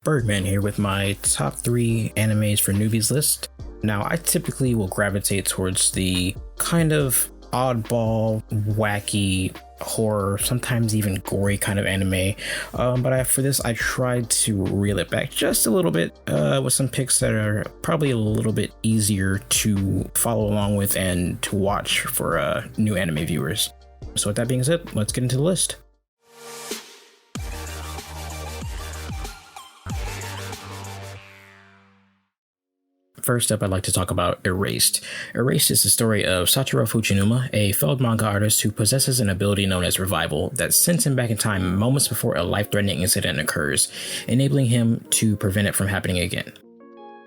Byrdman here with my top 3 animes for newbies list. Now, I typically will gravitate towards the kind of oddball, wacky, horror, sometimes even gory kind of anime. But for this, I tried to reel it back just a little bit with some picks that are probably a little bit easier to follow along with and to watch for new anime viewers. So with that being said, let's get into the list. First up, I'd like to talk about Erased. Erased is the story of Satoru Fujinuma, a failed manga artist who possesses an ability known as Revival that sends him back in time moments before a life-threatening incident occurs, enabling him to prevent it from happening again.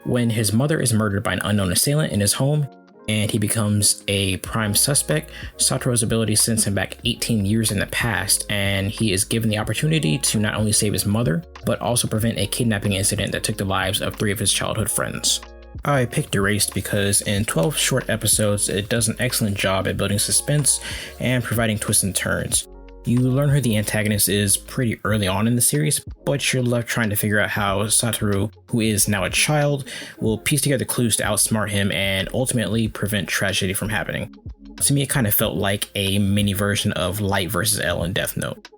When his mother is murdered by an unknown assailant in his home, and he becomes a prime suspect, Satoru's ability sends him back 18 years in the past, and he is given the opportunity to not only save his mother, but also prevent a kidnapping incident that took the lives of 3 of his childhood friends. I picked Erased because in 12 short episodes, it does an excellent job at building suspense and providing twists and turns. You learn who the antagonist is pretty early on in the series, but you're left trying to figure out how Satoru, who is now a child, will piece together clues to outsmart him and ultimately prevent tragedy from happening. To me, it kind of felt like a mini version of Light vs. L in Death Note.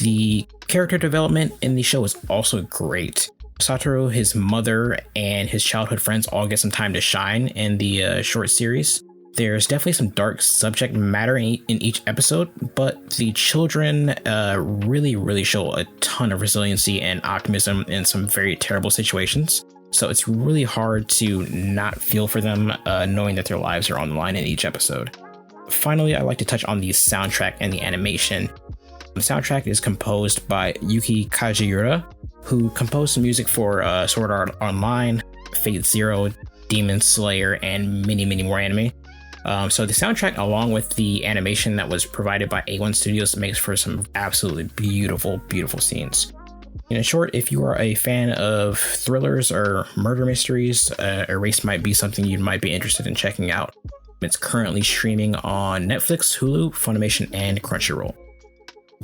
The character development in the show is also great. Satoru, his mother, and his childhood friends all get some time to shine in the short series. There's definitely some dark subject matter in each episode, but the children really show a ton of resiliency and optimism in some very terrible situations. So it's really hard to not feel for them, knowing that their lives are on the line in each episode. Finally, I'd like to touch on the soundtrack and the animation. The soundtrack is composed by Yuki Kajiura, who composed some music for Sword Art Online, Fate Zero, Demon Slayer, and many more anime. So the soundtrack, along with the animation that was provided by A1 Studios, makes for some absolutely beautiful scenes. In short, if you are a fan of thrillers or murder mysteries, Erased might be something you might be interested in checking out. It's currently streaming on Netflix, Hulu, Funimation, and Crunchyroll.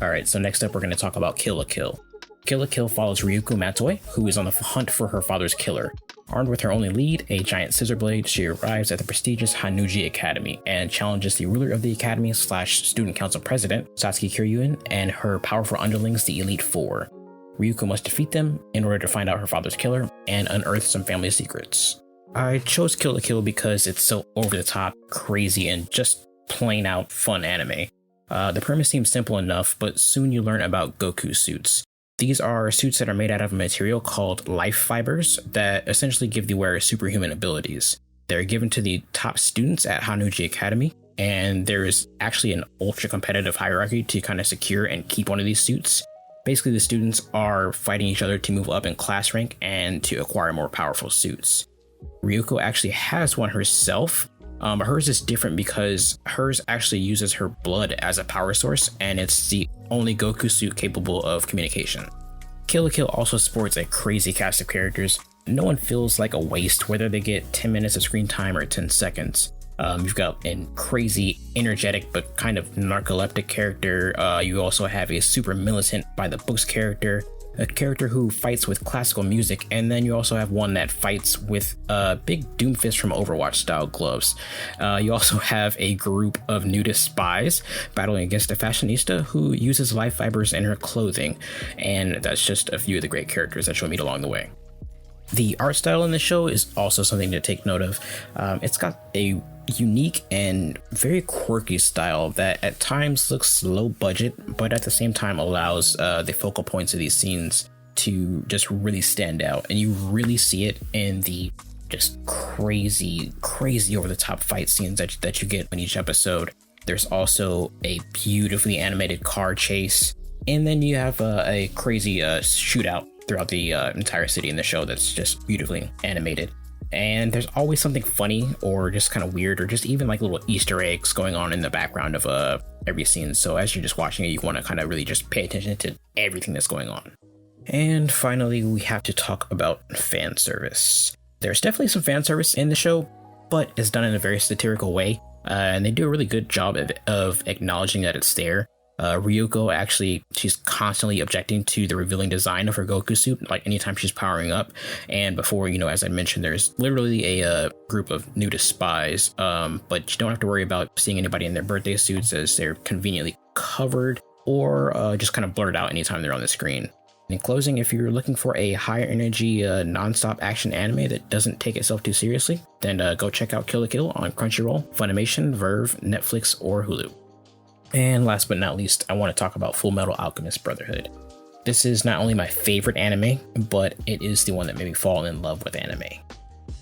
Alright, so next up we're going to talk about Kill la Kill. Kill la Kill follows Ryuko Matoi, who is on the hunt for her father's killer. Armed with her only lead, a giant scissor blade, she arrives at the prestigious Hanuji Academy and challenges the ruler of the academy / student council president, Satsuki Kiryuin, and her powerful underlings, the Elite Four. Ryuko must defeat them in order to find out her father's killer and unearth some family secrets. I chose Kill la Kill because it's so over the top, crazy, and just plain out fun anime. The premise seems simple enough, but soon you learn about Goku suits. These are suits that are made out of a material called life fibers that essentially give the wearer superhuman abilities. They're given to the top students at Hanuji Academy, and there is actually an ultra competitive hierarchy to kind of secure and keep one of these suits. Basically, the students are fighting each other to move up in class rank and to acquire more powerful suits. Ryuko actually has one herself, but hers is different because hers actually uses her blood as a power source, and it's the only Goku suit capable of communication. Kill la Kill also sports a crazy cast of characters. No one feels like a waste, whether they get 10 minutes of screen time or 10 seconds. You've got a crazy, energetic, but kind of narcoleptic character. You also have a super militant by the books character, a character who fights with classical music, and then you also have one that fights with big Doomfist from Overwatch style gloves. You also have a group of nudist spies battling against a fashionista who uses life fibers in her clothing, and that's just a few of the great characters that you'll meet along the way. The art style in the show is also something to take note of. It's got a unique and very quirky style that at times looks low budget, but at the same time allows the focal points of these scenes to just really stand out. And you really see it in the just crazy over the top fight scenes that you get in each episode. There's also a beautifully animated car chase, and then you have a crazy shootout throughout the entire city in the show that's just beautifully animated. And there's always something funny or just kind of weird or just even like little Easter eggs going on in the background of every scene. So as you're just watching it, you want to kind of really just pay attention to everything that's going on. And finally, we have to talk about fan service. There's definitely some fan service in the show, but it's done in a very satirical way. And they do a really good job of acknowledging that it's there. Ryuko actually, she's constantly objecting to the revealing design of her Goku suit, like anytime she's powering up. And before, as I mentioned, there's literally a group of nudist spies, but you don't have to worry about seeing anybody in their birthday suits, as they're conveniently covered or just kind of blurred out anytime they're on the screen. In closing, if you're looking for a higher energy, non-stop action anime that doesn't take itself too seriously, then go check out Kill la Kill on Crunchyroll, Funimation, Verve, Netflix, or Hulu. And last but not least, I want to talk about Fullmetal Alchemist Brotherhood. This is not only my favorite anime, but it is the one that made me fall in love with anime.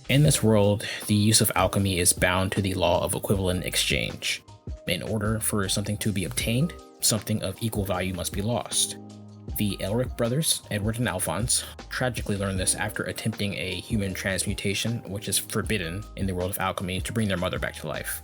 In this world, the use of alchemy is bound to the law of equivalent exchange. In order for something to be obtained, something of equal value must be lost. The Elric brothers, Edward and Alphonse, tragically learned this after attempting a human transmutation, which is forbidden in the world of alchemy, to bring their mother back to life.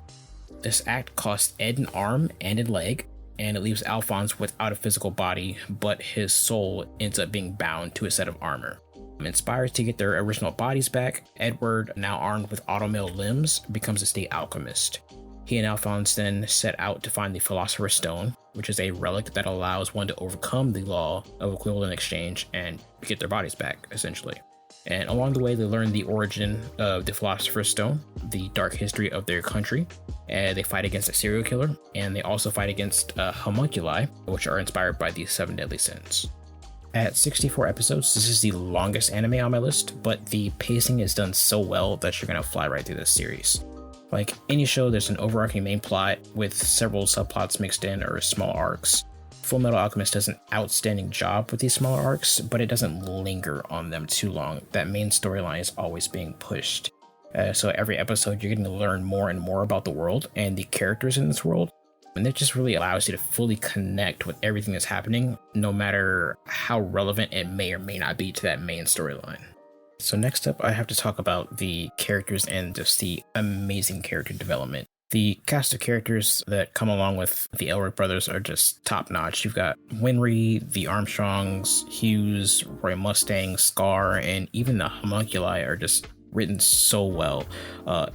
This act costs Ed an arm and a leg, and it leaves Alphonse without a physical body, but his soul ends up being bound to a set of armor. Inspired to get their original bodies back, Edward, now armed with automail limbs, becomes a state alchemist. He and Alphonse then set out to find the Philosopher's Stone, which is a relic that allows one to overcome the law of equivalent exchange and get their bodies back, essentially. And along the way, they learn the origin of the Philosopher's Stone, the dark history of their country, and they fight against a serial killer, and they also fight against homunculi, which are inspired by the 7 deadly sins. At 64 episodes, this is the longest anime on my list, but the pacing is done so well that you're gonna fly right through this series. Like any show, there's an overarching main plot with several subplots mixed in or small arcs. Fullmetal Alchemist does an outstanding job with these smaller arcs, but it doesn't linger on them too long. That main storyline is always being pushed. So every episode, you're getting to learn more and more about the world and the characters in this world. And it just really allows you to fully connect with everything that's happening, no matter how relevant it may or may not be to that main storyline. So next up, I have to talk about the characters and just the amazing character development. The cast of characters that come along with the Elric brothers are just top-notch. You've got Winry, the Armstrongs, Hughes, Roy Mustang, Scar, and even the homunculi are just written so well.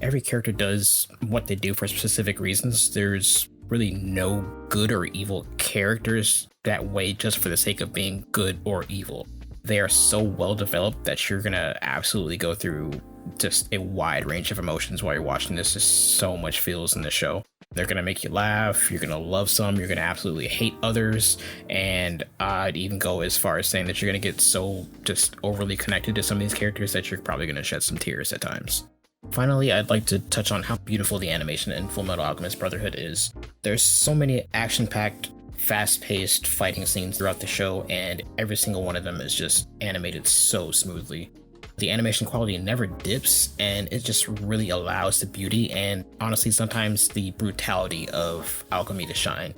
Every character does what they do for specific reasons. There's really no good or evil characters that way just for the sake of being good or evil. They are so well developed that you're gonna absolutely go through just a wide range of emotions while you're watching this. There's so much feels in the show. They're gonna make you laugh, you're gonna love some, you're gonna absolutely hate others, and I'd even go as far as saying that you're gonna get so just overly connected to some of these characters that you're probably gonna shed some tears at times. Finally, I'd like to touch on how beautiful the animation in Fullmetal Alchemist Brotherhood is. There's so many action-packed, fast-paced fighting scenes throughout the show, and every single one of them is just animated so smoothly. The animation quality never dips, and it just really allows the beauty and honestly sometimes the brutality of alchemy to shine.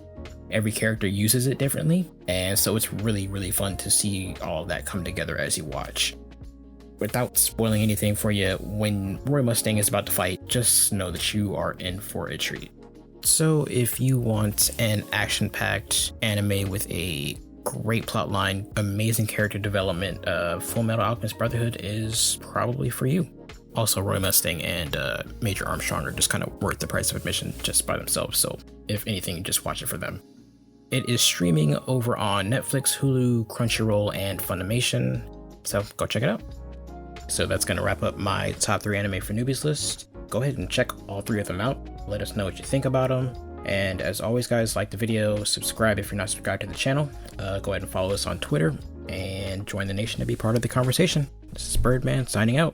Every character uses it differently, and so it's really, really fun to see all of that come together as you watch. Without spoiling anything for you, when Roy Mustang is about to fight, just know that you are in for a treat. So if you want an action-packed anime with a great plotline, amazing character development, Fullmetal Alchemist Brotherhood is probably for you. Also, Roy Mustang and Major Armstrong are just kind of worth the price of admission just by themselves, so if anything, just watch it for them. It is streaming over on Netflix, Hulu, Crunchyroll, and Funimation, so go check it out. So that's going to wrap up my top 3 anime for newbies list. Go ahead and check all 3 of them out. Let us know what you think about them. And as always, guys, like the video, subscribe if you're not subscribed to the channel. Go ahead and follow us on Twitter and join the nation to be part of the conversation. This is Byrdman signing out.